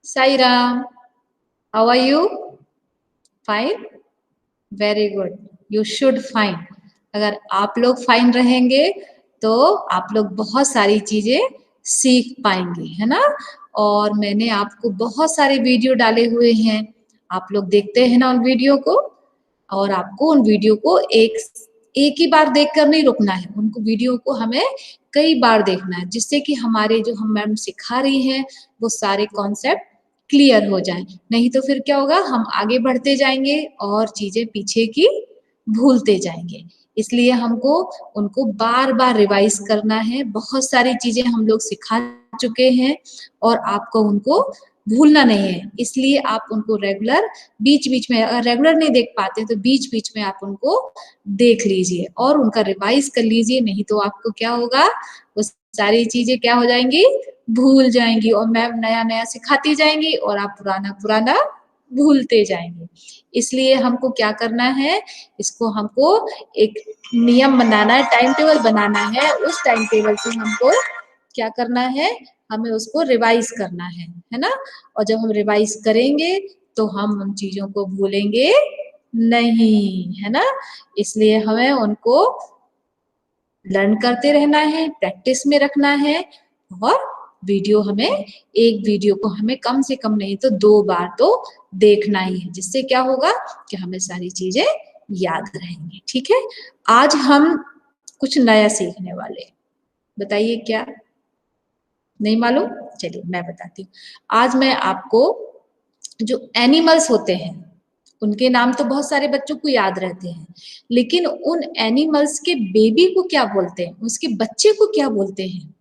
Sai Ram, how are you? Fine? Very good. You should fine. अगर आप लोग fine रहेंगे तो आप लोग बहुत सारी चीजें सीख पाएंगे, है ना? और मैंने आपको बहुत सारे वीडियो डाले हुए हैं, आप लोग देखते हैं ना उन वीडियो को। और आपको उन वीडियो को एक ही बार देखकर नहीं रुकना है, उनको वीडियो को हमें कई बार देखना है, जिससे कि हमारे जो हम मैम सिखा रही हैं वो सारे कॉन्सेप्ट क्लियर हो जाए। नहीं तो फिर क्या होगा, हम आगे बढ़ते जाएंगे और चीजें पीछे की भूलते जाएंगे। इसलिए हमको उनको बार बार रिवाइज करना है। बहुत सारी चीजें हम लोग सिखा चुके हैं और आपको उनको भूलना नहीं है। इसलिए आप उनको रेगुलर बीच बीच में, अगर रेगुलर नहीं देख पाते तो बीच बीच में आप उनको देख लीजिए और उनका रिवाइज कर लीजिए। नहीं तो आपको क्या होगा, वो सारी चीजें क्या हो जाएंगी, भूल जाएंगी और मैम नया नया सिखाती जाएंगी और आप पुराना पुराना भूलते जाएंगे। इसलिए हमको क्या करना है, इसको हमको एक नियम बनाना है, टाइम टेबल बनाना है। उस टाइम टेबल से हमको क्या करना है, हमें उसको रिवाइज करना है ना? और जब हम रिवाइज करेंगे तो हम उन चीजों को भूलेंगे नहीं, है ना? इसलिए हमें उनको लर्न करते रहना है, प्रैक्टिस में रखना है। और वीडियो हमें, एक वीडियो को हमें कम से कम नहीं तो 2 बार तो देखना ही है, जिससे क्या होगा कि हमें सारी चीजें याद रहेंगी। ठीक है, आज हम कुछ नया सीखने वाले हैं। बताइए क्या? नहीं मालूम? चलिए मैं बताती हूँ। आज मैं आपको जो एनिमल्स होते हैं उनके नाम तो बहुत सारे बच्चों को याद रहते हैं, लेकिन उन एनिमल्स के बेबी को क्या बोलते हैं, उसके बच्चे को क्या बोलते हैं,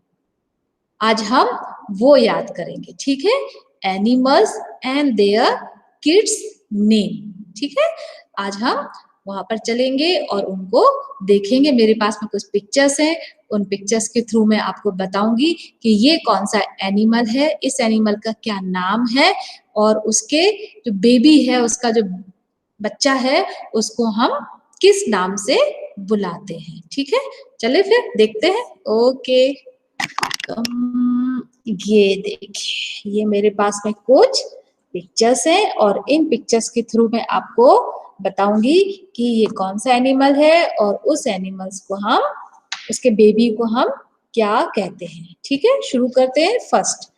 आज हम वो याद करेंगे। ठीक है, animals and their kids name. ठीक है, आज हम वहां पर चलेंगे और उनको देखेंगे। मेरे पास में कुछ पिक्चर्स हैं, उन पिक्चर्स के थ्रू मैं आपको बताऊंगी कि ये कौन सा एनिमल है, इस एनिमल का क्या नाम है और उसके जो बेबी है, उसका जो बच्चा है, उसको हम किस नाम से बुलाते हैं। ठीक है, चले फिर देखते हैं। ओके, ये देखिए, ये मेरे पास में कुछ पिक्चर्स हैं और इन पिक्चर्स के थ्रू मैं आपको बताऊंगी कि ये कौन सा एनिमल है और उस एनिमल्स को हम, उसके बेबी को हम क्या कहते हैं। ठीक है, शुरू करते हैं। फर्स्ट,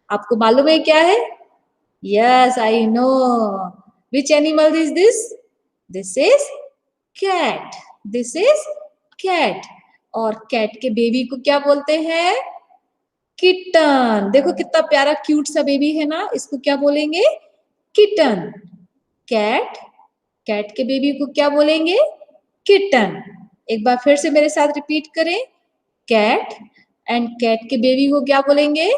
आपको मालूम है क्या है? Yes, I know. Which animal is this? This is cat. This is cat. और कैट के बेबी को क्या बोलते हैं? किटन। देखो कितना प्यारा क्यूट सा बेबी है ना, इसको क्या बोलेंगे? किटन। कैट, कैट के बेबी को क्या बोलेंगे? किटन। एक बार फिर से मेरे साथ रिपीट करें, कैट एंड कैट के बेबी को क्या बोलेंगे?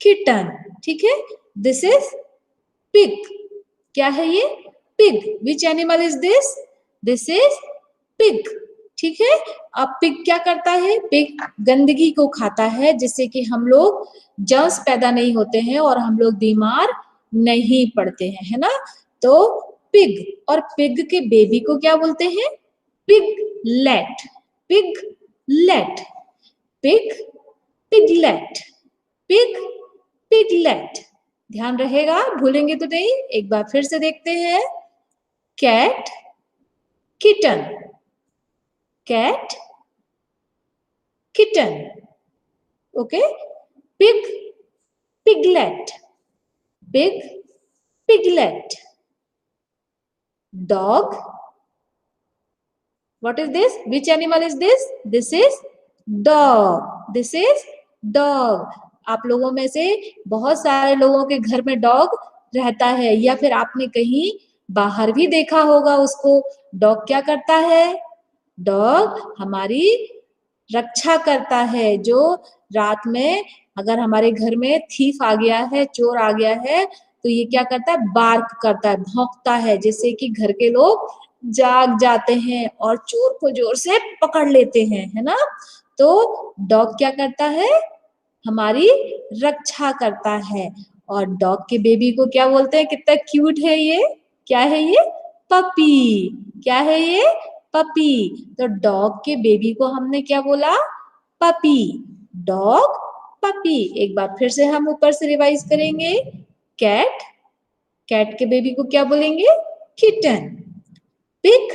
किटन। ठीक है, दिस इज पिग। क्या है ये? Pig. Which animal is this? This is pig. ठीक है, अब पिग क्या करता है? पिग गंदगी को खाता है, जिससे कि हम लोग जर्म्स पैदा नहीं होते हैं और हम लोग बीमार नहीं पड़ते हैं, है ना? तो पिग, और पिग के बेबी को क्या बोलते हैं? Piglet. Piglet. Pig, piglet. Pig, piglet. ध्यान रहेगा, भूलेंगे तो नहीं। एक बार फिर से देखते हैं, cat, kitten, cat, kitten. Okay, pig, piglet, pig, piglet. Dog, what is this? Which animal is this? This is dog. This is dog. आप लोगों में से बहुत सारे लोगों के घर में डॉग रहता है, या फिर आपने कहीं बाहर भी देखा होगा उसको। डॉग क्या करता है? डॉग हमारी रक्षा करता है। जो रात में अगर हमारे घर में थीफ आ गया है, चोर आ गया है, तो ये क्या करता है? बार्क करता है, भौंकता है, जिससे कि घर के लोग जाग जाते हैं और चोर को जोर से पकड़ लेते हैं, है ना? तो डॉग क्या करता है? हमारी रक्षा करता है। और डॉग के बेबी को क्या बोलते हैं? कितना क्यूट है ये! क्या है ये? पपी। क्या है ये? पपी। तो डॉग के बेबी को हमने क्या बोला? पपी। Dog, puppy. एक बार फिर से हम ऊपर से रिवाइज करेंगे, कैट, कैट के बेबी को क्या बोलेंगे? किटन। पिग,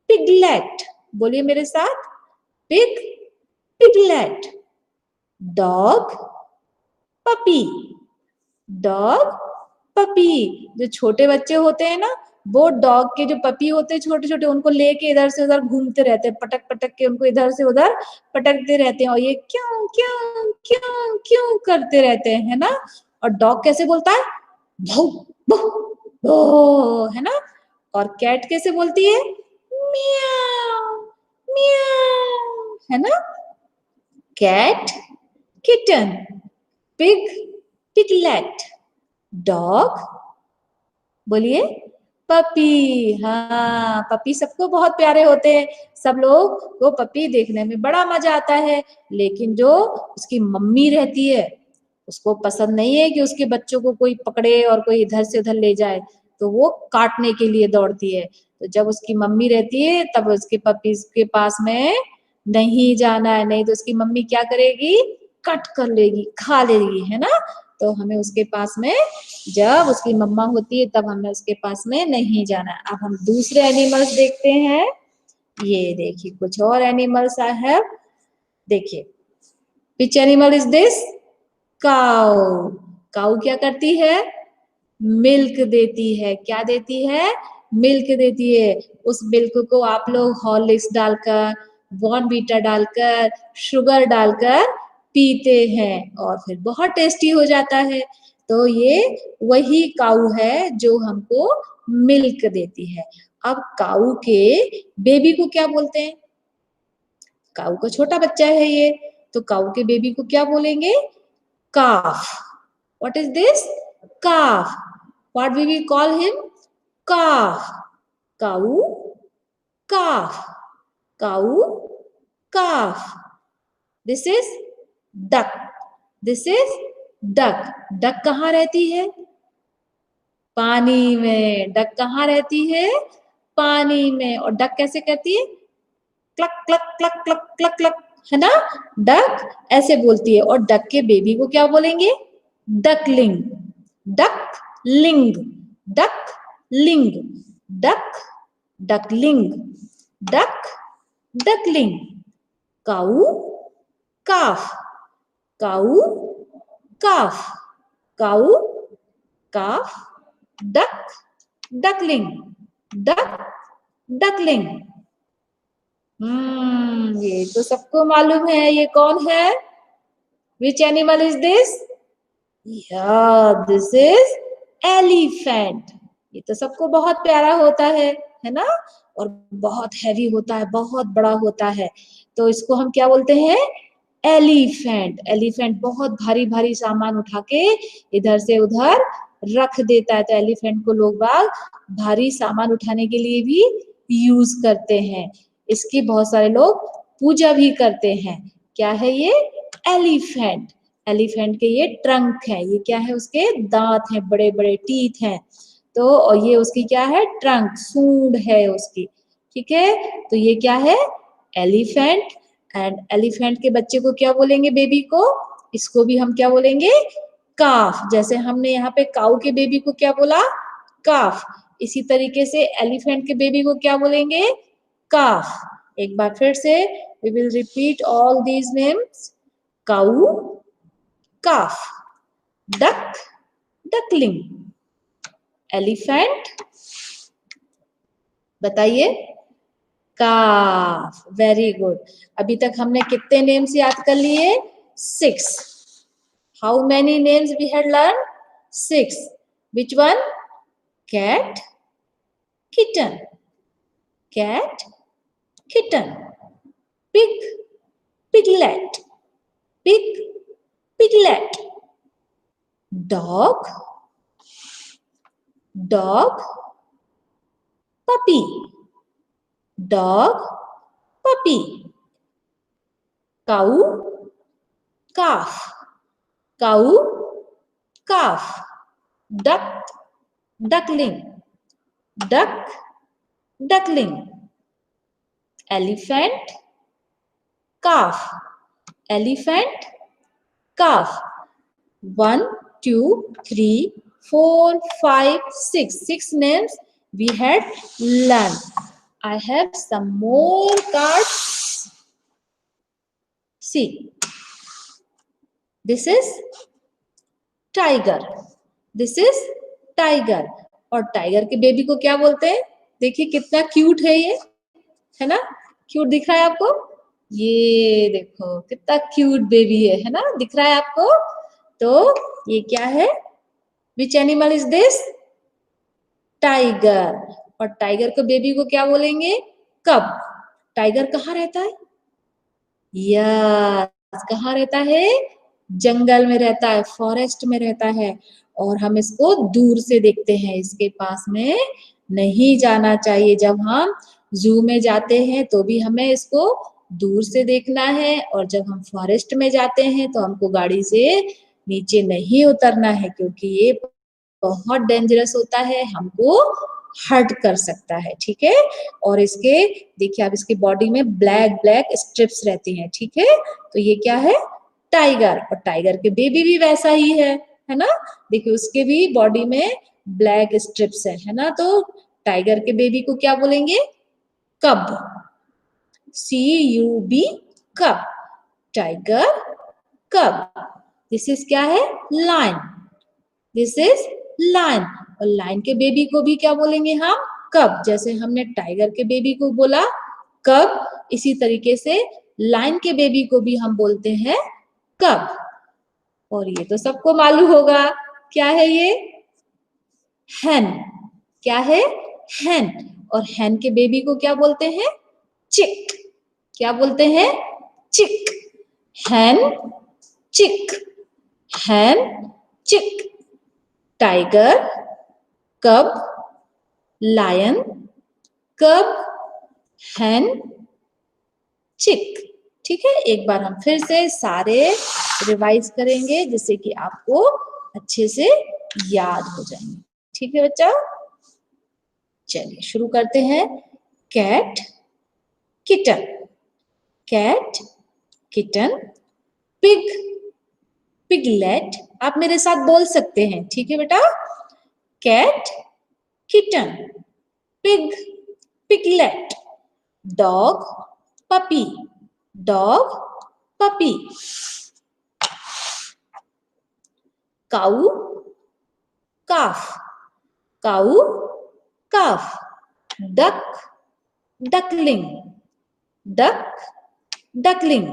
पिगलेट, बोलिए मेरे साथ, pig, piglet. Dog, puppy, dog, puppy. जो छोटे बच्चे होते हैं ना, वो डॉग के जो पपी होते हैं छोटे छोटे, उनको लेके इधर से उधर घूमते रहते हैं, पटक पटक के उनको इधर से उधर पटकते रहते हैं, और ये क्यों क्यों क्यों क्यों करते रहते हैं, है ना। और डॉग कैसे बोलता है? भौ, भौ, भौ, है ना। और कैट कैसे बोलती है? म्याऊ, म्याऊ, है ना। Cat, kitten, pig, piglet, dog, बोलिए, पपी। हाँ, पपी सबको बहुत प्यारे होते हैं, सब लोग को पपी देखने में बड़ा मजा आता है। लेकिन जो उसकी मम्मी रहती है, उसको पसंद नहीं है कि उसके बच्चों को कोई पकड़े और कोई इधर से उधर ले जाए, तो वो काटने के लिए दौड़ती है। तो जब उसकी मम्मी रहती है तब उसके पपी के पास में नहीं जाना है, नहीं तो उसकी मम्मी क्या करेगी? कट कर लेगी, खा लेगी, है ना। तो हमें उसके पास में, जब उसकी मम्मा होती है तब हमें उसके पास में नहीं जाना। अब हम दूसरे एनिमल्स देखते हैं। ये देखिए कुछ और एनिमल्स आई हैव, देखिए, विच एनिमल इज दिस? काऊ। काऊ क्या करती है? मिल्क देती है। क्या देती है? मिल्क देती है। उस मिल्क को आप लोग हॉर्लिक्स डालकर, बॉर्नवीटा डालकर, शुगर डालकर पीते हैं और फिर बहुत टेस्टी हो जाता है। तो ये वही काऊ है जो हमको मिल्क देती है। अब काऊ के बेबी को क्या बोलते हैं? काऊ का छोटा बच्चा है ये, तो काऊ के बेबी को क्या बोलेंगे? calf. What is this? Calf. What we will call him? Calf. Cow, calf. Cow, calf. This is duck. This is duck. Duck कहाँ रहती है? पानी में। डक कहाँ रहती है? पानी में। और डक कैसे कहती है? Clock clock clock clock clock clock, है ना। डक ऐसे बोलती है। और डक के बेबी को क्या बोलेंगे? Duckling, duckling, duckling, duck, duckling, duck, duckling. Cow, calf, cow, calf, cow, calf, duck, duckling, duck, duckling. ये तो सबको मालूम है। ये कौन है? Which animal is this? Yeah, this is elephant. ये तो सबको बहुत प्यारा होता है ना। और बहुत हैवी होता है, बहुत बड़ा होता है। तो इसको हम क्या बोलते हैं? एलिफेंट। एलिफेंट बहुत भारी भारी सामान उठा के इधर से उधर रख देता है। तो एलिफेंट को लोग बाग भारी सामान उठाने के लिए भी यूज करते हैं। इसकी बहुत सारे लोग पूजा भी करते हैं। क्या है ये? एलिफेंट। एलिफेंट के ये ट्रंक है। ये क्या है? उसके दांत हैं, बड़े बड़े टीथ हैं। तो और ये उसकी क्या है? ट्रंक, सूंड है उसकी। ठीक है, तो ये क्या है? एलिफेंट। एंड एलिफेंट के बच्चे को क्या बोलेंगे? बेबी को, इसको भी हम क्या बोलेंगे? काफ। जैसे हमने यहाँ पे काऊ के बेबी को क्या बोला? काफ। इसी तरीके से एलिफेंट के बेबी को क्या बोलेंगे? काफ। एक बार फिर से we will repeat all these names. cow, calf, duck, duckling, elephant, बताइए? काफ। Very good. अभी तक हमने कितने नेम्स याद कर लिए? 6. How many names we had learned? 6. Which one? Cat, kitten, cat, kitten, pig, piglet, pig, piglet, dog, dog, puppy, dog, puppy, cow, calf, cow, calf, duck, duckling, duck, duckling, elephant, calf, elephant, calf. 1, 2, 3, 4, 5, 6. 6 names we had learned. I have some more cards. See, this is tiger. This is tiger. और tiger के baby को क्या बोलते हैं? देखिए कितना cute है ये, है ना? क्यूट दिख रहा है आपको? ये देखो कितना क्यूट बेबी है ना? दिख रहा है आपको? तो ये क्या है? Which animal is this? Tiger. और टाइगर के बेबी को क्या बोलेंगे? कब. टाइगर कहाँ रहता है? यस, कहाँ रहता है? जंगल में रहता है, फॉरेस्ट में रहता है, और हम इसको दूर से देखते हैं, इसके पास में नहीं जाना चाहिए. जब हम जू में जाते हैं तो भी हमें इसको दूर से देखना है, और जब हम फॉरेस्ट में जाते हैं तो हमको गाड़ी से नीचे नहीं उतरना है, क्योंकि ये बहुत डेंजरस होता है, हमको हर्ट कर सकता है. ठीक है. और इसके देखिए आप, इसकी बॉडी में ब्लैक ब्लैक स्ट्रिप्स रहती हैं. ठीक है. तो ये क्या है? टाइगर. और टाइगर के बेबी भी वैसा ही है ना? देखिए उसके भी बॉडी में ब्लैक स्ट्रिप्स है ना? तो टाइगर के बेबी को क्या बोलेंगे? कब. CUB, कब. टाइगर, कब. दिस इज क्या है? लायन. This is lion. और लायन के बेबी को भी क्या बोलेंगे हम? कब. जैसे हमने टाइगर के बेबी को बोला कब, इसी तरीके से लायन के बेबी को भी हम बोलते हैं कब. और ये तो सबको मालूम होगा, क्या है ये? हैन. क्या है? हैन. और हैन के बेबी को क्या बोलते हैं? चिक. क्या बोलते हैं? चिक. हैन, चिक. हैन, चिक. टाइगर, कब. लायन, कब. हैन, चिक. ठीक है. एक बार हम फिर से सारे रिवाइज करेंगे, जिससे कि आपको अच्छे से याद हो जाएंगे. ठीक है बच्चा. चलिए शुरू करते हैं. Cat, kitten. Cat, kitten. Pig, piglet. आप मेरे साथ बोल सकते हैं. ठीक है बेटा. Cat, kitten. Pig, piglet. Dog, puppy. Dog, puppy. Cow, calf. Cow, calf. Duck, duckling. Duck, duckling.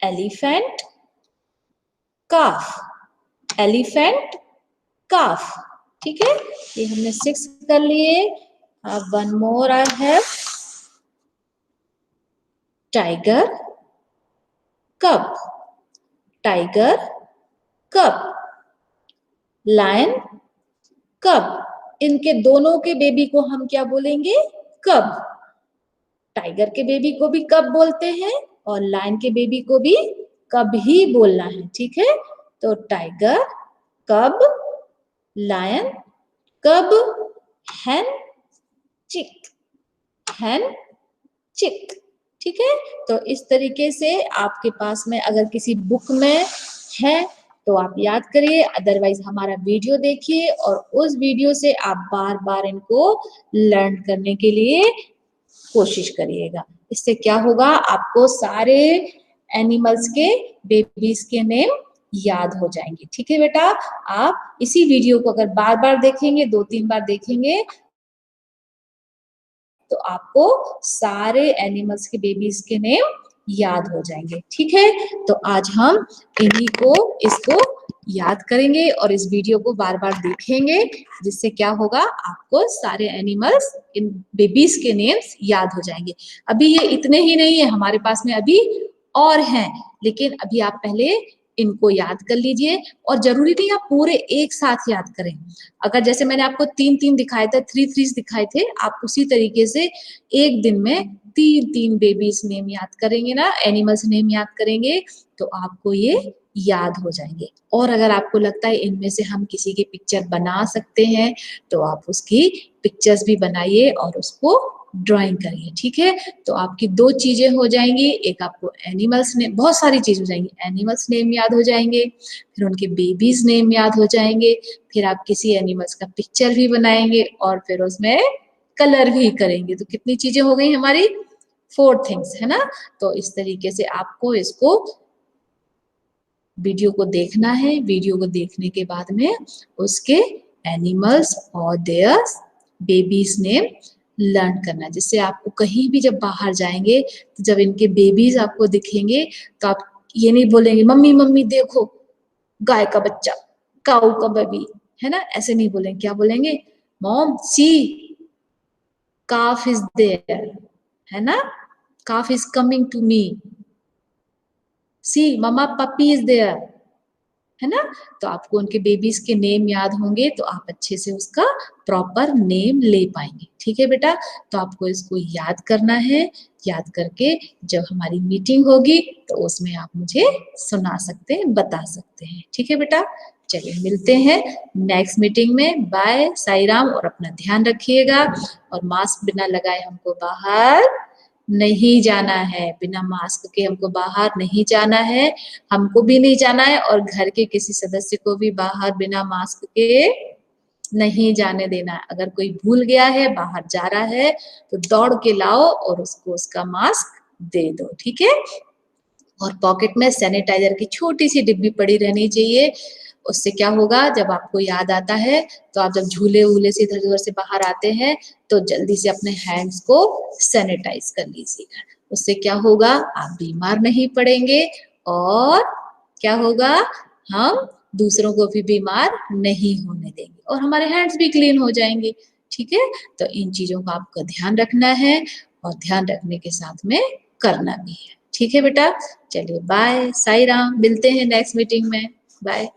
Elephant, calf. Elephant, calf. ठीक है. ये हमने 6 कर लिए. अब 1 more I have. टाइगर, कब. टाइगर, कब. लायन, कब. इनके दोनों के बेबी को हम क्या बोलेंगे? कब. टाइगर के बेबी को भी कब बोलते हैं, और लायन के बेबी को भी कब ही बोलना है. ठीक है. तो टाइगर, कब. लायन, कब. हैन, चिक. हैन, चिक. ठीक है. तो इस तरीके से आपके पास में अगर किसी बुक में है तो आप याद करिए, अदरवाइज हमारा वीडियो देखिए, और उस वीडियो से आप बार बार इनको लर्न करने के लिए कोशिश करिएगा. इससे क्या होगा? आपको सारे एनिमल्स के बेबीज के नेम याद हो जाएंगे. ठीक है बेटा. आप इसी वीडियो को अगर बार बार देखेंगे, 2-3 बार देखेंगे, तो आपको सारे एनिमल्स के बेबीज के नेम याद हो जाएंगे. ठीक है. तो आज हम इन्हीं को इसको याद करेंगे और इस वीडियो को बार बार देखेंगे, जिससे क्या होगा? आपको सारे एनिमल्स, इन बेबीज के नेम्स याद हो जाएंगे. अभी ये इतने ही नहीं है, हमारे पास में अभी और हैं, लेकिन अभी आप पहले इनको याद कर लीजिए. और जरूरी नहीं आप पूरे एक साथ याद करें. अगर जैसे मैंने आपको 3-3 दिखाए थे, 3 दिखाए थे, आप उसी तरीके से एक दिन में 3-3 बेबीज नेम याद करेंगे ना, एनिमल्स नेम याद करेंगे, तो आपको ये याद हो जाएंगे। और अगर आपको लगता है इनमें से हम किसी की पिक्चर बना सकते हैं तो आप उसकी पिक्चर्स भी बनाइए और उसको ड्राइंग करिए, ठीक है। तो आपकी 2 चीजें हो जाएंगी, एक आपको एनिमल्स नेम, बहुत सारी चीज हो जाएंगी, एनिमल्स नेम याद हो जाएंगे, फिर उनके बेबीज नेम याद हो जाएंगे, फिर आप किसी एनिमल्स का पिक्चर भी बनाएंगे और फिर उसमें कलर भी करेंगे। तो कितनी चीजें हो गई हमारी, 4 थिंग्स, है ना। तो इस तरीके से आपको इसको वीडियो को देखना है, वीडियो को देखने के बाद में उसके एनिमल्स और देयर बेबीज नेम लर्न करना, जिससे आपको कहीं भी जब बाहर जाएंगे तो जब इनके बेबीज आपको दिखेंगे तो आप ये नहीं बोलेंगे मम्मी मम्मी देखो गाय का बच्चा, काऊ का बेबी, है ना, ऐसे नहीं बोलेंगे। क्या बोलेंगे, mom see calf is there, है ना, calf is coming to me, see mama puppy is there, है ना। तो आपको उनके बेबीज के नेम याद होंगे तो आप अच्छे से उसका प्रॉपर नेम ले पाएंगे, ठीक है बेटा। तो आपको इसको याद करना है, याद करके जब हमारी मीटिंग होगी तो उसमें आप मुझे सुना सकते हैं, बता सकते हैं, ठीक है बेटा। चलिए मिलते हैं नेक्स्ट मीटिंग में, बाय, साई राम, और अपना ध्यान रखिएगा। और मास्क बिना लगाए हमको बाहर नहीं जाना है, बिना मास्क के हमको बाहर नहीं जाना है, हमको भी नहीं जाना है और घर के किसी सदस्य को भी बाहर बिना मास्क के नहीं जाने देना है। अगर कोई भूल गया है, बाहर जा रहा है तो दौड़ के लाओ और उसको उसका मास्क दे दो, ठीक है। और पॉकेट में सैनिटाइजर की छोटी सी डिब्बी पड़ी रहनी चाहिए। उससे क्या होगा, जब आपको याद आता है तो आप जब झूले वूले से इधर उधर से बाहर आते हैं तो जल्दी से अपने हैंड्स को सैनिटाइज कर लीजिएगा। उससे क्या होगा, आप बीमार नहीं पड़ेंगे और क्या होगा, हम दूसरों को भी बीमार नहीं होने देंगे और हमारे हैंड्स भी क्लीन हो जाएंगे, ठीक है। तो इन चीजों का आपको ध्यान रखना है और ध्यान रखने के साथ में करना भी है, ठीक है बेटा। चलिए बाय, साई राम, मिलते हैं नेक्स्ट मीटिंग में, बाय।